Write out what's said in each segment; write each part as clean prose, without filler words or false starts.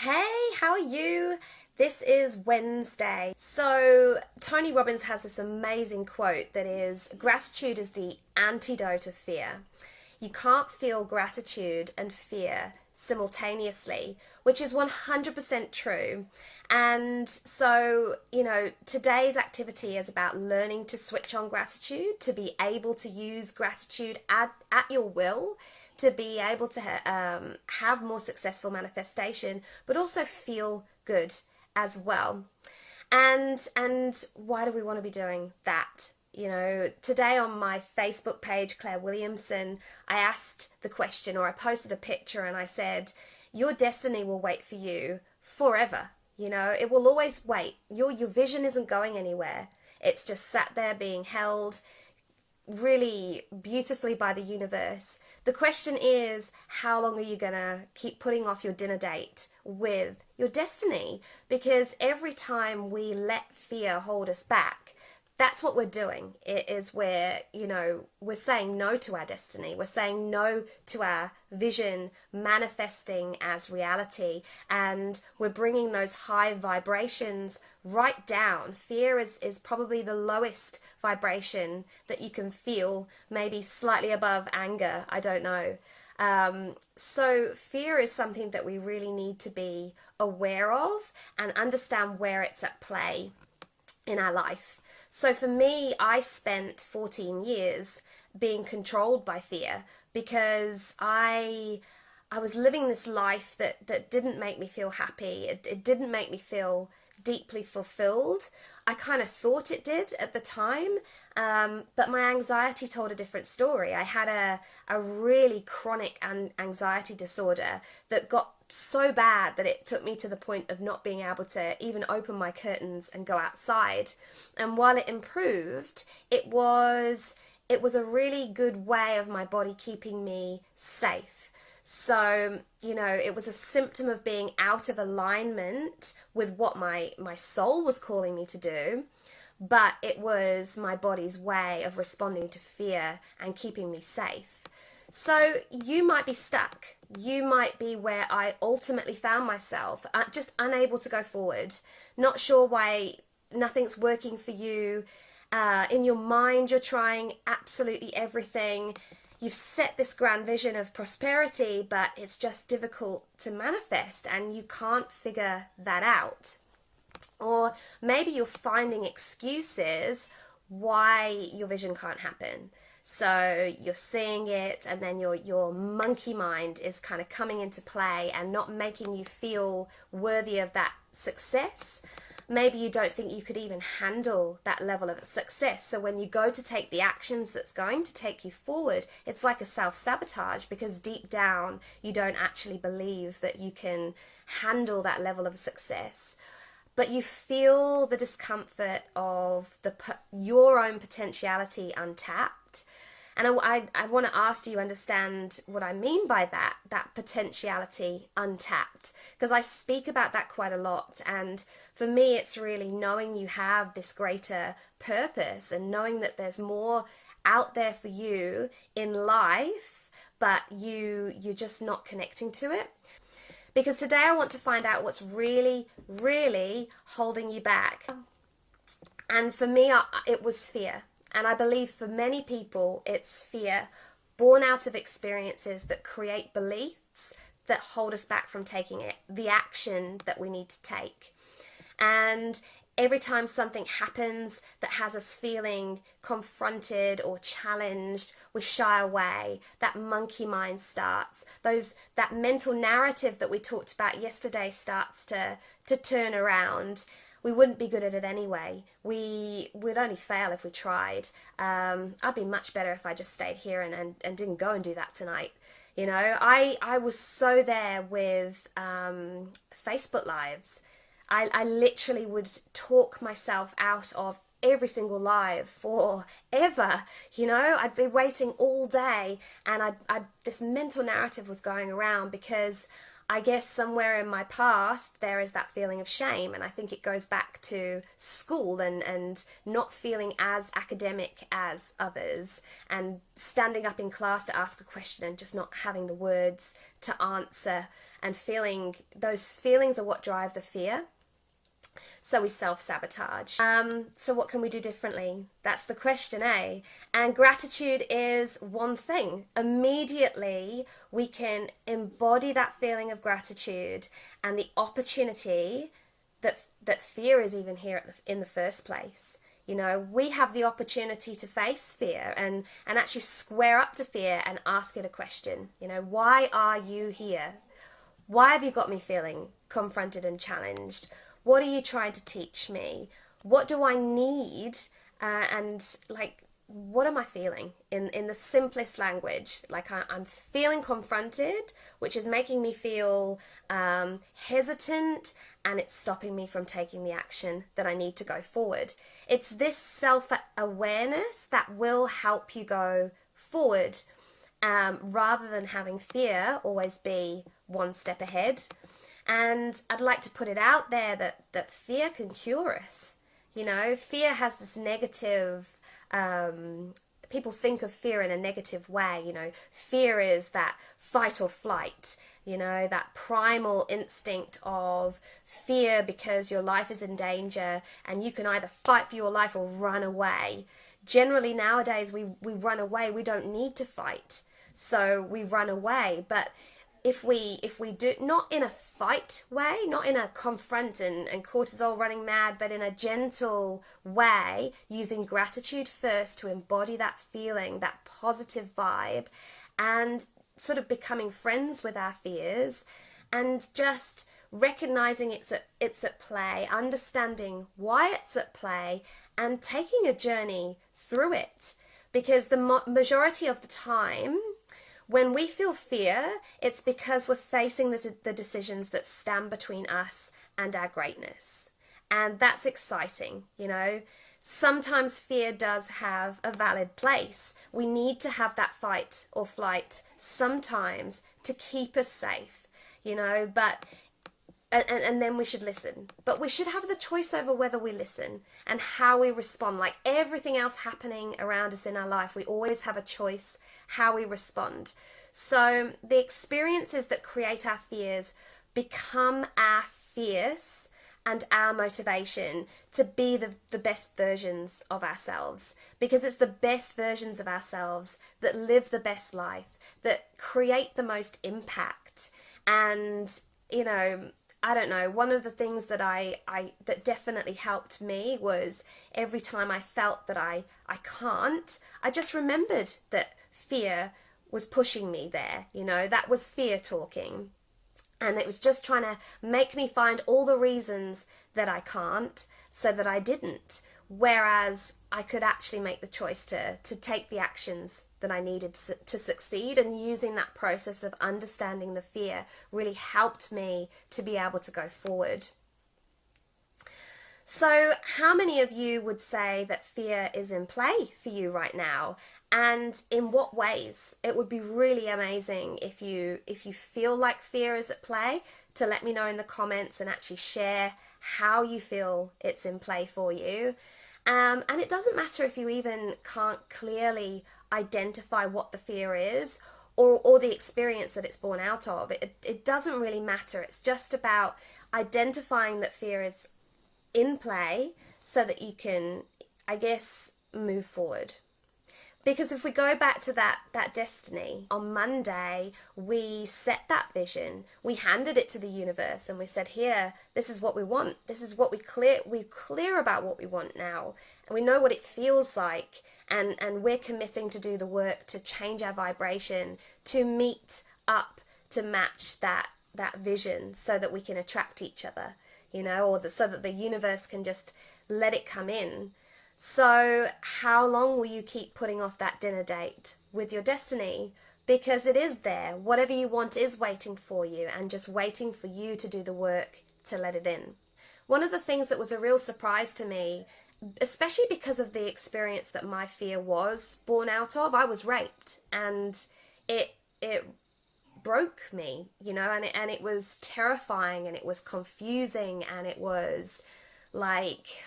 Hey, how are you? This is Wednesday. So, Tony Robbins has this amazing quote that is gratitude is the antidote of fear. You can't feel gratitude and fear simultaneously, which is 100% true. And so, today's activity is about learning to switch on gratitude, to be able to use gratitude at your will, to be able to have more successful manifestation, but also feel good as well. And why do we want to be doing that? Today on my Facebook page, Claire Williamson, I asked the question, or I posted a picture and I said, your destiny will wait for you forever. It will always wait. Your vision isn't going anywhere. It's just sat there being held really beautifully by the universe. The question is, how long are you gonna keep putting off your dinner date with your destiny? Because every time we let fear hold us back, that's what we're doing. It is where, we're saying no to our destiny. We're saying no to our vision manifesting as reality. And we're bringing those high vibrations right down. Fear is probably the lowest vibration that you can feel, maybe slightly above anger. I don't know. So fear is something that we really need to be aware of and understand where it's at play in our life. So for me, I spent 14 years being controlled by fear because I was living this life that didn't make me feel happy. It didn't make me feel deeply fulfilled. I kind of thought it did at the time, but my anxiety told a different story. I had a really chronic anxiety disorder that got so bad that it took me to the point of not being able to even open my curtains and go outside. And while it improved, it was a really good way of my body keeping me safe. So, it was a symptom of being out of alignment with what my soul was calling me to do, but it was my body's way of responding to fear and keeping me safe. So you might be stuck. You might be where I ultimately found myself, just unable to go forward, not sure why nothing's working for you. In your mind, you're trying absolutely everything. You've set this grand vision of prosperity, but it's just difficult to manifest and you can't figure that out. Or maybe you're finding excuses why your vision can't happen. So you're seeing it and then your monkey mind is kind of coming into play and not making you feel worthy of that success. Maybe you don't think you could even handle that level of success. So when you go to take the actions that's going to take you forward, it's like a self-sabotage because deep down you don't actually believe that you can handle that level of success. But you feel the discomfort of your own potentiality untapped. And I want to ask, do you understand what I mean by that potentiality untapped? Because I speak about that quite a lot. And for me, it's really knowing you have this greater purpose and knowing that there's more out there for you in life, but you're just not connecting to it. Because today I want to find out what's really, really holding you back. And for me, it was fear. And I believe for many people, it's fear born out of experiences that create beliefs that hold us back from taking the action that we need to take. And every time something happens that has us feeling confronted or challenged, we shy away. That monkey mind starts. That mental narrative that we talked about yesterday starts to turn around. We wouldn't be good at it anyway. We'd only fail if we tried. I'd be much better if I just stayed here and didn't go and do that tonight. I was so there with Facebook Lives. I literally would talk myself out of every single live forever. I'd be waiting all day and this mental narrative was going around because I guess somewhere in my past there is that feeling of shame, and I think it goes back to school and not feeling as academic as others, and standing up in class to ask a question and just not having the words to answer, and feeling those feelings are what drive the fear. So we self-sabotage. So what can we do differently? That's the question, eh? And gratitude is one thing. Immediately we can embody that feeling of gratitude and the opportunity that fear is even here in the first place. You know, we have the opportunity to face fear and actually square up to fear and ask it a question. You know, why are you here? Why have you got me feeling confronted and challenged? What are you trying to teach me? What do I need? And like, what am I feeling in the simplest language? Like I'm feeling confronted, which is making me feel hesitant, and it's stopping me from taking the action that I need to go forward. It's this self-awareness that will help you go forward, rather than having fear always be one step ahead. And I'd like to put it out there that fear can cure us. You know, fear has this negative, people think of fear in a negative way. You know, fear is that fight or flight, you know, that primal instinct of fear because your life is in danger and you can either fight for your life or run away. Generally nowadays we run away, we don't need to fight. So we run away, but if we do, not in a fight way, not in a confront and cortisol running mad, but in a gentle way, using gratitude first to embody that feeling, that positive vibe, and sort of becoming friends with our fears, and just recognizing it's at play, understanding why it's at play, and taking a journey through it. Because the majority of the time, when we feel fear, it's because we're facing the decisions that stand between us and our greatness. And that's exciting, you know. Sometimes fear does have a valid place. We need to have that fight or flight sometimes to keep us safe, you know, but and then we should listen. But we should have the choice over whether we listen and how we respond. Like everything else happening around us in our life, we always have a choice how we respond. So the experiences that create our fears become our fierce and our motivation to be the best versions of ourselves, because it's the best versions of ourselves that live the best life, that create the most impact. And, you know, I don't know, one of the things that that definitely helped me was every time I felt that I can't, I just remembered that fear was pushing me there, you know, that was fear talking. And it was just trying to make me find all the reasons that I can't so that I didn't. Whereas I could actually make the choice to take the actions that I needed to succeed, and using that process of understanding the fear really helped me to be able to go forward. So how many of you would say that fear is in play for you right now? And in what ways? It would be really amazing if you feel like fear is at play, to let me know in the comments and actually share how you feel it's in play for you. And it doesn't matter if you even can't clearly identify what the fear is or the experience that it's born out of. It doesn't really matter. It's just about identifying that fear is in play so that you can, I guess, move forward. Because if we go back to that destiny, on Monday, we set that vision, we handed it to the universe, and we said, here, this is what we want. This is what we're clear about what we want now. And we know what it feels like. And we're committing to do the work to change our vibration, to meet up, to match that vision so that we can attract each other, you know, so that the universe can just let it come in. So how long will you keep putting off that dinner date with your destiny? Because it is there. Whatever you want is waiting for you, and just waiting for you to do the work to let it in. One of the things that was a real surprise to me, especially because of the experience that my fear was born out of, I was raped, and it broke me, you know, and it was terrifying, and it was confusing, and it was like,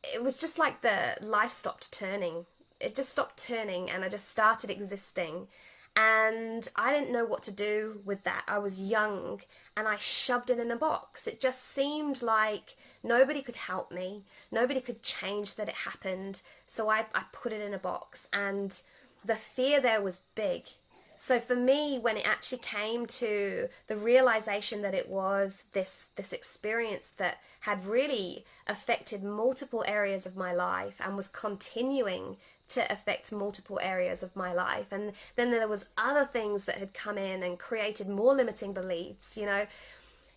it was just like the life stopped turning. It just stopped turning, and I just started existing. And I didn't know what to do with that. I was young, and I shoved it in a box. It just seemed like nobody could help me. Nobody could change that it happened. So I put it in a box, and the fear there was big. So for me, when it actually came to the realization that it was this experience that had really affected multiple areas of my life and was continuing to affect multiple areas of my life, and then there was other things that had come in and created more limiting beliefs, you know,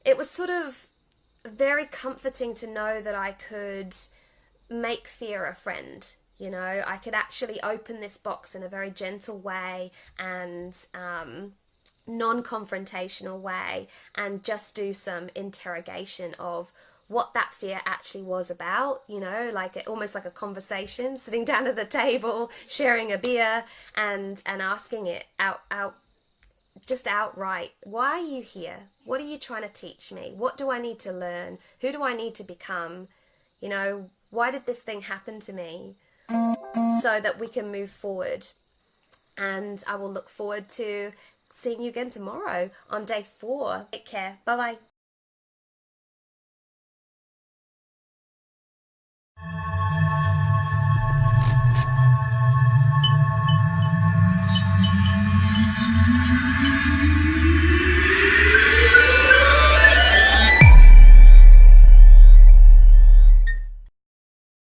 it was sort of very comforting to know that I could make fear a friend. You know, I could actually open this box in a very gentle way and non-confrontational way, and just do some interrogation of what that fear actually was about, you know, like almost like a conversation, sitting down at the table, sharing a beer, and asking it just outright, why are you here? What are you trying to teach me? What do I need to learn? Who do I need to become? You know, why did this thing happen to me? So that we can move forward. And I will look forward to seeing you again tomorrow on day 4. Take care. Bye bye.